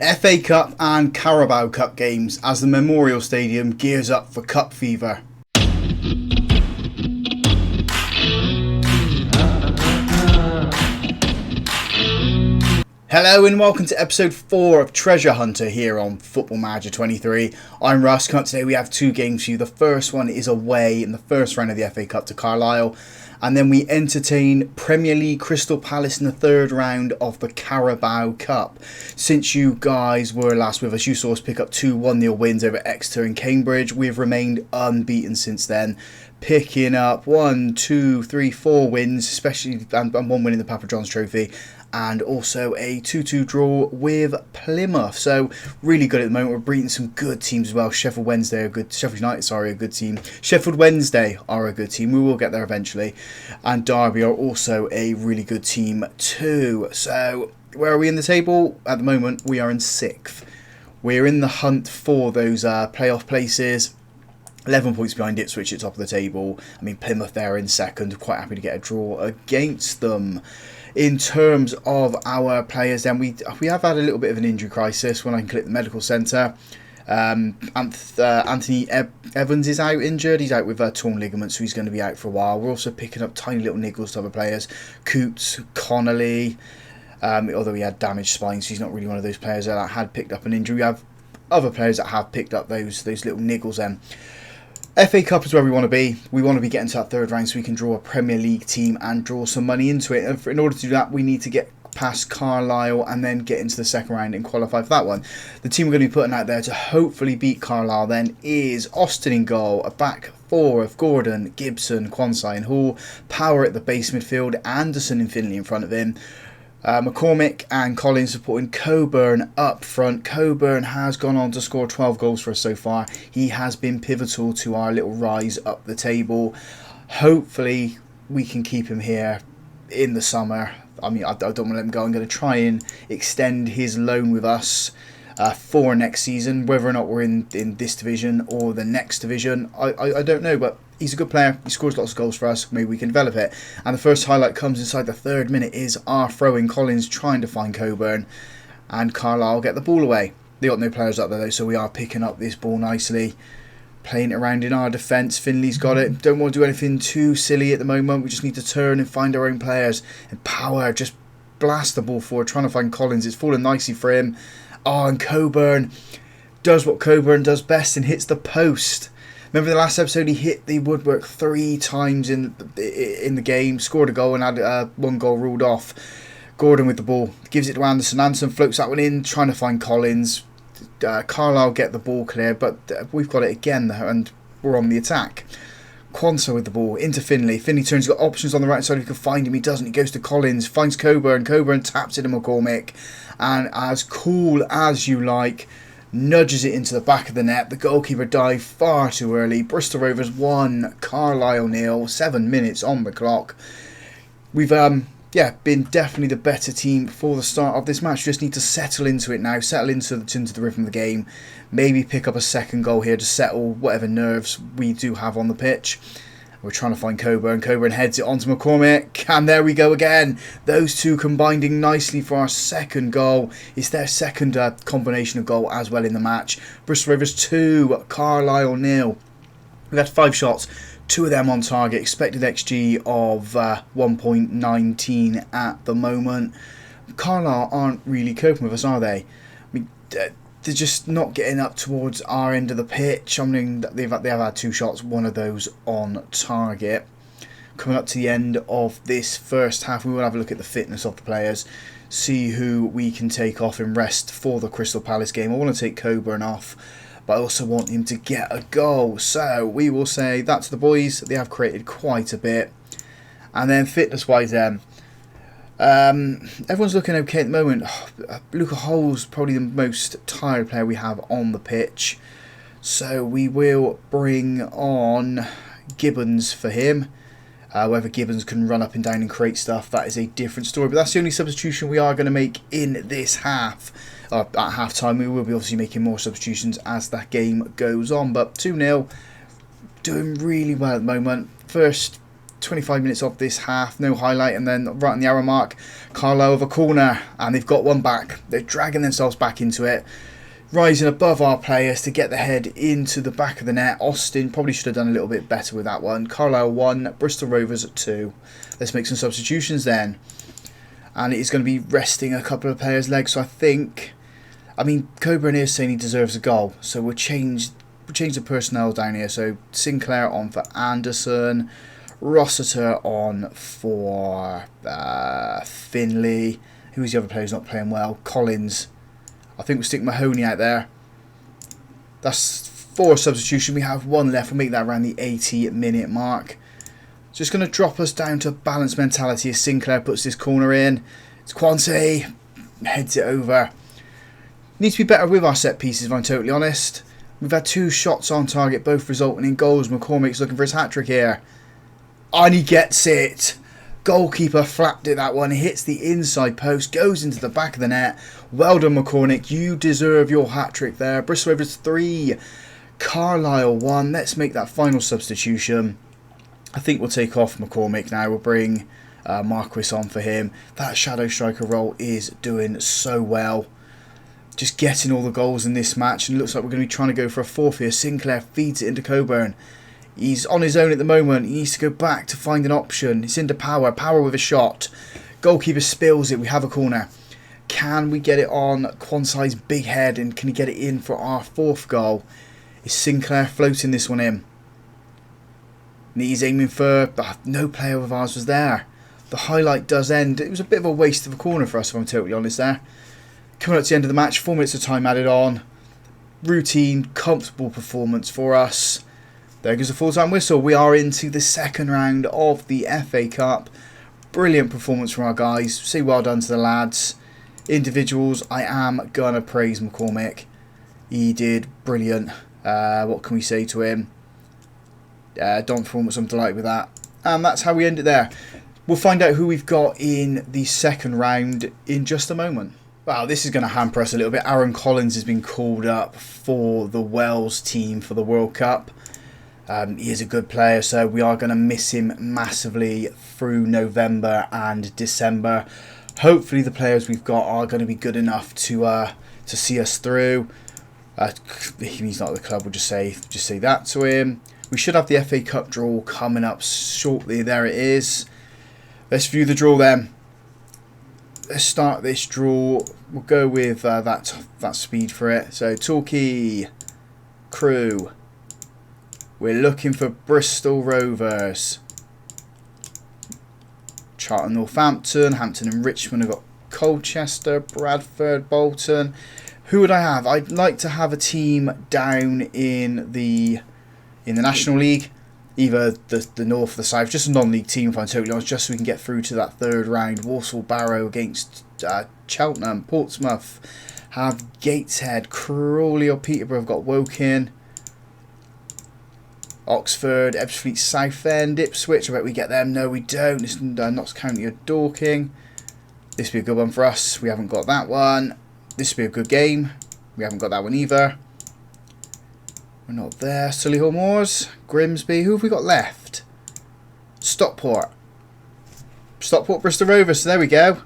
FA Cup and Carabao Cup games as the Memorial Stadium gears up for Cup fever. Hello and welcome to episode 4 of Treasure Hunter here on Football Manager 23. I'm Russ. Today we have two games for you. The first one is away in the first round of the FA Cup to Carlisle. And then we entertain Premier League Crystal Palace in the third round of the Carabao Cup. Since you guys were last with us, you saw us pick up two 1-0 wins over Exeter and Cambridge. We've remained unbeaten since then, picking up 1, 2, 3, 4 wins, especially and one win in the Papa John's Trophy, and also a 2-2 draw with Plymouth. So really good at the moment. We're beating some good teams as well. Sheffield United are a good team. Sheffield Wednesday are a good team. We will get there eventually. And Derby are also a really good team too. So where are we in the table? At the moment we are in 6th. We're in the hunt for those playoff places. 11 points behind Ipswich at top of the table. I mean, Plymouth there in second. Quite happy to get a draw against them. In terms of our players, then we have had a little bit of an injury crisis when I can click the medical centre. Anthony Evans is out injured. He's out with torn ligaments, so he's going to be out for a while. We're also picking up tiny little niggles to other players. Coots, Connolly, although he had damaged spine, so he's not really one of those players that had picked up an injury. We have other players that have picked up those little niggles then. FA Cup is where we want to be. We want to be getting to that third round so we can draw a Premier League team and draw some money into it. And in order to do that, we need to get past Carlisle and then get into the second round and qualify for that one. The team we're going to be putting out there to hopefully beat Carlisle then is Austin in goal, a back four of Gordon, Gibson, Quansah and Hall, Power at the base midfield, Anderson and Finley in front of him. McCormick and Collins supporting Coburn up front. Coburn has gone on to score 12 goals for us so far. He has been pivotal to our little rise up the table. Hopefully we can keep him here in the summer. I mean, I don't want to let him go. I'm going to try and extend his loan with us for next season. Whether or not we're in this division or the next division, I don't know, but he's a good player. He scores lots of goals for us. Maybe we can develop it. And the first highlight comes inside the 3rd minute is our throw-in. Collins trying to find Coburn, and Carlisle get the ball away. They got no players up there though, so we are picking up this ball nicely, playing it around in our defence. Finley's got it. Don't want to do anything too silly at the moment. We just need to turn and find our own players. And Power just blast the ball forward, trying to find Collins. It's falling nicely for him. Oh, and Coburn does what Coburn does best and hits the post. Remember the last episode, he hit the woodwork 3 times in the game, scored a goal and had 1 goal ruled off. Gordon with the ball, gives it to Anderson. Anderson floats that one in, trying to find Collins. Carlisle get the ball clear, but we've got it again and we're on the attack. Quansah with the ball into Finley. Finley turns, he's got options on the right side. If he can find him, he doesn't. He goes to Collins, finds Coburn. Coburn taps it to McCormick, and as cool as you like, nudges it into the back of the net. The goalkeeper dived far too early. Bristol Rovers 1, Carlisle 0. 7 minutes on the clock. We've been definitely the better team for the start of this match. We just need to settle into it now. Settle into the rhythm of the game. Maybe pick up a second goal here to settle whatever nerves we do have on the pitch. We're trying to find Coburn. Coburn heads it onto McCormick. And there we go again. Those two combining nicely for our second goal. It's their second combination of goal as well in the match. Bristol Rovers 2, Carlisle 0. We've had 5 shots. 2 of them on target. Expected XG of 1.19 at the moment. Carlisle aren't really coping with us, are they? I mean, they're just not getting up towards our end of the pitch. I mean, they have had 2 shots, 1 of those on target. Coming up to the end of this first half, we will have a look at the fitness of the players, see who we can take off and rest for the Crystal Palace game. I want to take Coburn off, but I also want him to get a goal. So we will say that to the boys. They have created quite a bit. And then fitness-wise then, everyone's looking okay at the moment. Luca Hull's probably the most tired player we have on the pitch. So we will bring on Gibbons for him. Whether Gibbons can run up and down and create stuff, that is a different story. But that's the only substitution we are going to make in this half. At half time, we will be obviously making more substitutions as that game goes on. But 2-0, doing really well at the moment. First 25 minutes of this half, no highlight, and then right on the hour mark, Carlisle with a corner, and they've got one back. They're dragging themselves back into it, rising above our players to get the head into the back of the net. Austin probably should have done a little bit better with that one. Carlisle 1, Bristol Rovers 2. Let's make some substitutions then. And it is going to be resting a couple of players' legs, so I mean, Coburn is saying he deserves a goal, so we'll change the personnel down here. So Sinclair on for Anderson, Rossiter on for Finley. Who's the other player who's not playing well? Collins. I think we'll stick Mahoney out there. That's 4 substitution. We have 1 left. We'll make that around the 80-minute mark. Just going to drop us down to balanced mentality as Sinclair puts this corner in. It's Quante. Heads it over. Need to be better with our set pieces, if I'm totally honest. We've had 2 shots on target, both resulting in goals. McCormick's looking for his hat-trick here. And he gets it. Goalkeeper flapped it, that one. He hits the inside post, goes into the back of the net. Well done, McCormick. You deserve your hat-trick there. Bristol Rovers 3, Carlisle 1. Let's make that final substitution. I think we'll take off McCormick now. We'll bring Marquis on for him. That shadow striker role is doing so well. Just getting all the goals in this match, and it looks like we're going to be trying to go for a 4th here. Sinclair feeds it into Coburn. He's on his own at the moment. He needs to go back to find an option. It's into Power. Power with a shot. Goalkeeper spills it. We have a corner. Can we get it on Quansai's big head, and can he get it in for our 4th goal? Is Sinclair floating this one in? And he's aiming for... no player of ours was there. The highlight does end. It was a bit of a waste of a corner for us, if I'm totally honest there. Coming up to the end of the match, 4 minutes of time added on. Routine, comfortable performance for us. There goes the full-time whistle. We are into the 2nd round of the FA Cup. Brilliant performance from our guys. Say well done to the lads. Individuals, I am going to praise McCormick. He did brilliant. What can we say to him? Don't performance, I'm delighted with that. And that's how we end it there. We'll find out who we've got in the 2nd round in just a moment. Wow, this is going to hamper us a little bit. Aaron Collins has been called up for the Wales team for the World Cup. He is a good player, so we are going to miss him massively through November and December. Hopefully the players we've got are going to be good enough to see us through. He's not at the club, we'll just say that to him. We should have the FA Cup draw coming up shortly. There it is. Let's view the draw then. Let's start this draw. We'll go with that speed for it. So Torquay Crew. We're looking for Bristol Rovers. Charlton Northampton. Hampton and Richmond have got Colchester, Bradford, Bolton. Who would I have? I'd like to have a team down in the National League. Either the North or the South. Just a non-league team, if I'm totally honest, just so we can get through to that 3rd round. Walsall Barrow against Cheltenham. Portsmouth have Gateshead. Crawley or Peterborough have got Woking. Oxford, Ebbsfleet, Southend, Ipswich. I bet we get them. No, we don't. It's Notts County or Dorking. This would be a good one for us. We haven't got that one. This would be a good game. We haven't got that one either. We're not there. Solihull Moors, Grimsby. Who have we got left? Stockport. Stockport, Bristol Rovers. So there we go.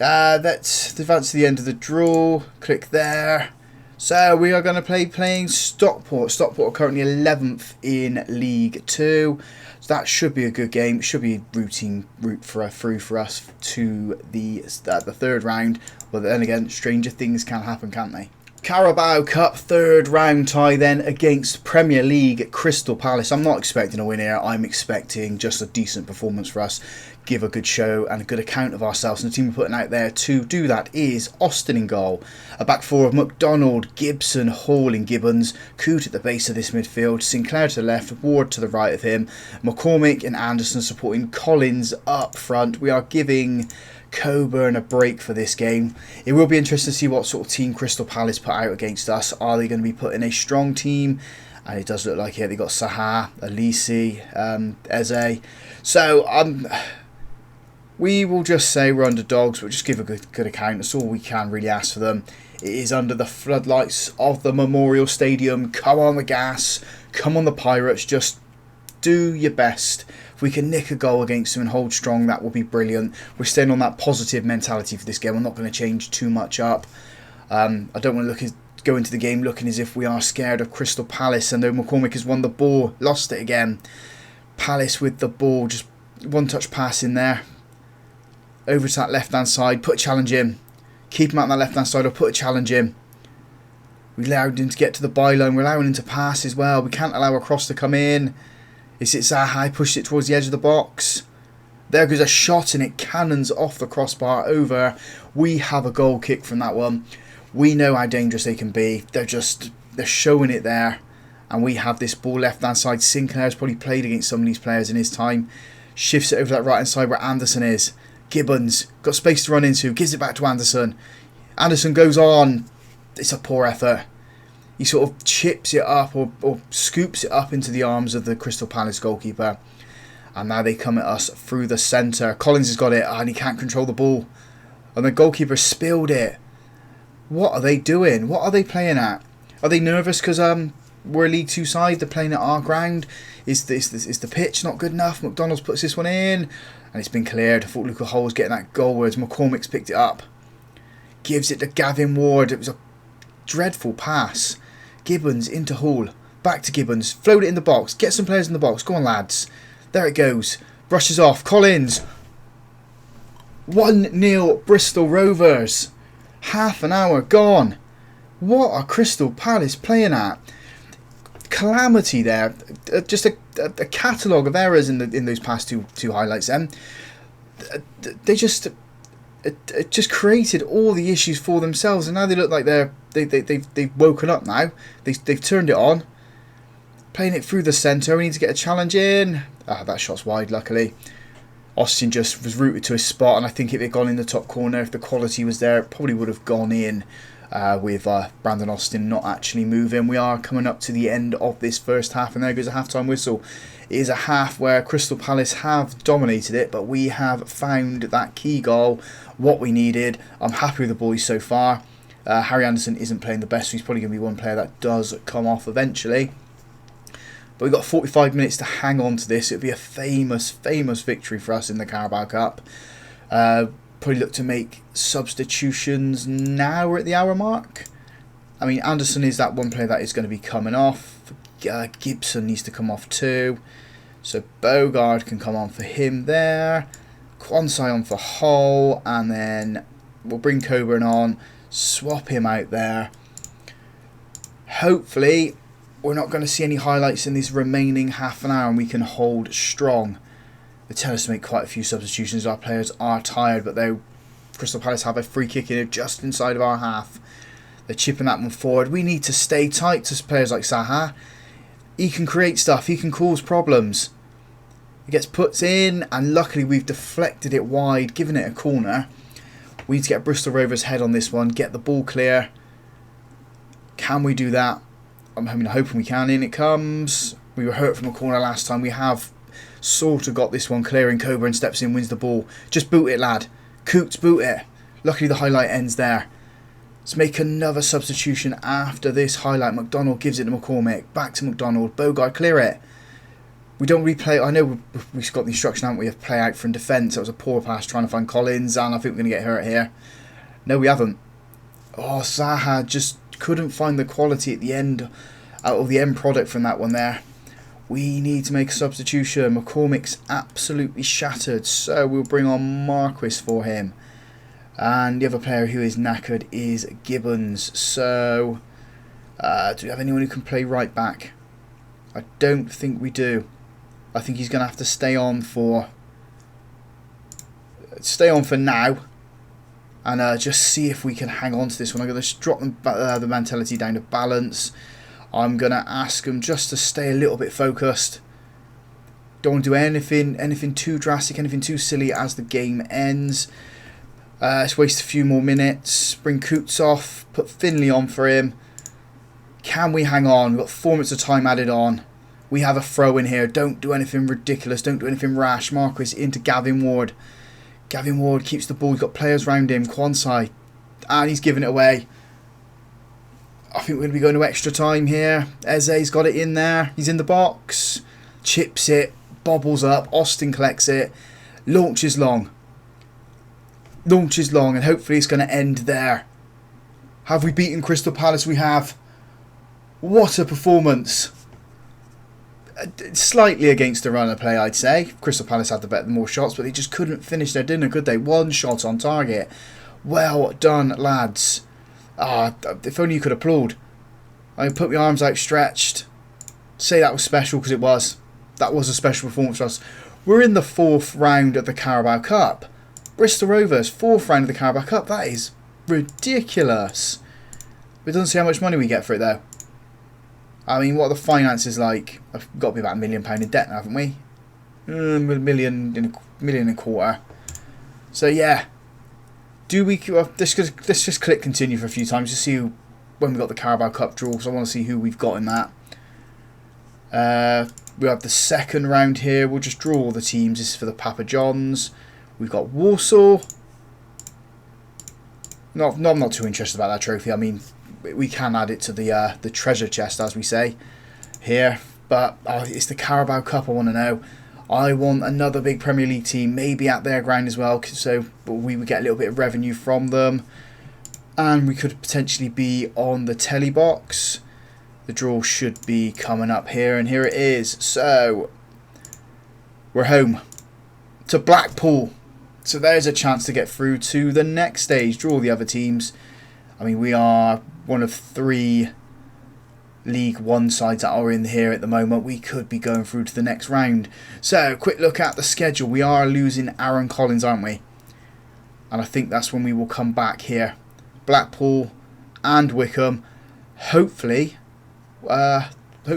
Let's advance to the end of the draw. Click there. So we are going to playing Stockport. Stockport are currently 11th in League 2. So that should be a good game. Should be a routine route through for us to the 3rd round. But then again, stranger things can happen, can't they? Carabao Cup 3rd round tie then against Premier League Crystal Palace. I'm not expecting a win here. I'm expecting just a decent performance for us. Give a good show and a good account of ourselves. And the team we're putting out there to do that is Austin in goal. A back 4 of McDonald, Gibson, Hall and Gibbons. Coote at the base of this midfield. Sinclair to the left, Ward to the right of him. McCormick and Anderson supporting Collins up front. We are giving Coburn a break for this game. It will be interesting to see what sort of team Crystal Palace put out against us. Are they going to be putting a strong team? And it does look like here they've got Saha, Elise, Eze. So we will just say we're underdogs, but just give a good account. That's all we can really ask for them. It is under the floodlights of the Memorial Stadium. Come on the gas. Come on the Pirates. Just Just do your best. If we can nick a goal against them and hold strong, that will be brilliant. We're staying on that positive mentality for this game. I'm not going to change too much up. I don't want to go into the game looking as if we are scared of Crystal Palace. And though McCormick has won the ball, lost it again. Palace with the ball, just one touch pass in there. Over to that left hand side, put a challenge in. Keep him out on that left hand side or put a challenge in. We allowed him to get to the byline. We're allowing him to pass as well. We can't allow a cross to come in. Is it Zaha? Pushed it towards the edge of the box. There goes a shot and it cannons off the crossbar over. We have a goal kick from that one. We know how dangerous they can be. They're showing it there. And we have this ball left hand side. Sinclair's probably played against some of these players in his time. Shifts it over that right hand side where Anderson is. Gibbons got space to run into. Gives it back to Anderson. Anderson goes on. It's a poor effort. He sort of chips it up or scoops it up into the arms of the Crystal Palace goalkeeper. And now they come at us through the centre. Collins has got it and he can't control the ball. And the goalkeeper spilled it. What are they doing? What are they playing at? Are they nervous because we're a League 2 side? They're playing at our ground. Is the pitch not good enough? McDonald's puts this one in. And it's been cleared. I thought Luca Hull was getting that goal, whereas McCormick's picked it up. Gives it to Gavin Ward. It was a dreadful pass. Gibbons into Hall. Back to Gibbons. Float it in the box. Get some players in the box. Go on, lads. There it goes. Brushes off. Collins. 1-0 Bristol Rovers. Half an hour gone. What are Crystal Palace playing at? Calamity there. Just a catalogue of errors in those past two highlights. They just created all the issues for themselves, and now they look like they've woken up now. They've turned it on, playing it through the centre. We need to get a challenge in. That shot's wide, luckily. Austin just was rooted to his spot, and I think if it had gone in the top corner, if the quality was there, it probably would have gone in. With Brandon Austin not actually moving. We are coming up to the end of this first half, and there goes a half-time whistle. It is a half where Crystal Palace have dominated it, but we have found that key goal, what we needed. I'm happy with the boys so far. Harry Anderson isn't playing the best, so he's probably going to be one player that does come off eventually. But we've got 45 minutes to hang on to this. It'll be a famous victory for us in the Carabao Cup. Probably look to make substitutions now. We're at the hour mark. I mean, Anderson is that one player that is going to be coming off. Gibson needs to come off too. So Bogard can come on for him there. Quansai on for Hull. And then we'll bring Coburn on. Swap him out there. Hopefully, we're not going to see any highlights in this remaining half an hour and we can hold strong. They tell us to make quite a few substitutions. Our players are tired, but Crystal Palace have a free kick in just inside of our half. They're chipping that one forward. We need to stay tight to players like Zaha. He can create stuff. He can cause problems. He gets put in, and luckily we've deflected it wide, given it a corner. We need to get Bristol Rovers' head on this one, get the ball clear. Can we do that? I'm hoping we can. In it comes. We were hurt from a corner last time. We have sort of got this one clear, and Coburn steps in, wins the ball. Just boot it, lad. Coots, boot it. Luckily the highlight ends there. Let's make another substitution after this highlight. McDonald gives it to McCormick. Back to McDonald. Bogard, clear it. We don't replay. I know we've got the instruction, haven't we, of play out from defence. That was a poor pass trying to find Collins, and I think we're going to get hurt here. No, we haven't. Oh, Zaha just couldn't find the quality at the end, out of the end product from that one there. We need to make a substitution. McCormick's absolutely shattered, so we'll bring on Marquis for him. And the other player who is knackered is Gibbons. So, do we have anyone who can play right back? I don't think we do. I think he's going to have to stay on for now, and just see if we can hang on to this one. I'm going to drop the mentality down to balance. I'm going to ask him just to stay a little bit focused. Don't want to do anything too drastic, anything too silly as the game ends. Let's waste a few more minutes. Bring Coots off. Put Finley on for him. Can we hang on? We've got 4 minutes of time added on. We have a throw in here. Don't do anything ridiculous. Don't do anything rash. Marquis into Gavin Ward. Gavin Ward keeps the ball. He's got players around him. Quansai. And he's giving it away. I think we're going to be going to extra time here. Eze's got it in there. He's in the box. chips it, bobbles up, Austin collects it, launches long, and hopefully it's going to end there. Have we beaten Crystal Palace? We have. What a performance. Slightly against the run of play, I'd say. Crystal Palace had the more shots, but they just couldn't finish their dinner, could they? 1 shot on target. Well done, lads. If only you could applaud. I put my arms outstretched. Say that was special, because it was. That was a special performance for us. We're in the 4th round of the Carabao Cup. Bristol Rovers, 4th round of the Carabao Cup. That is ridiculous. It doesn't say how much money we get for it, though. I mean, what are the finances like? I've got to be about £1 million in debt now, haven't we? Million and a quarter. So yeah, let's just click continue for a few times to see when we got the Carabao Cup draw, because I want to see who we've got in that. We have the 2nd round here. We'll just draw all the teams. This is for the Papa Johns. We've got Warsaw. No, I'm not too interested about that trophy. I mean, we can add it to the treasure chest, as we say here, but it's the Carabao Cup I want to know. I want another big Premier League team, maybe at their ground as well, so we would get a little bit of revenue from them, and we could potentially be on the telly box. The draw should be coming up here, and here it is. So we're home to Blackpool, so there's a chance to get through to the next stage, draw the other teams. I mean, we are one of 3 League One sides that are in here at the moment. We could be going through to the next round. So, quick look at the schedule. We are losing Aaron Collins, aren't we? And I think that's when we will come back here. Blackpool and Wickham. Hopefully we're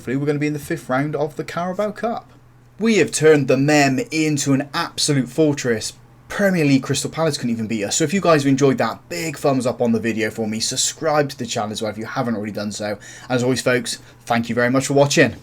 going to be in the 5th round of the Carabao Cup. We have turned the Mem into an absolute fortress. Premier League Crystal Palace couldn't even beat us. So if you guys have enjoyed that, big thumbs up on the video for me. Subscribe to the channel as well if you haven't already done so. As always, folks, thank you very much for watching.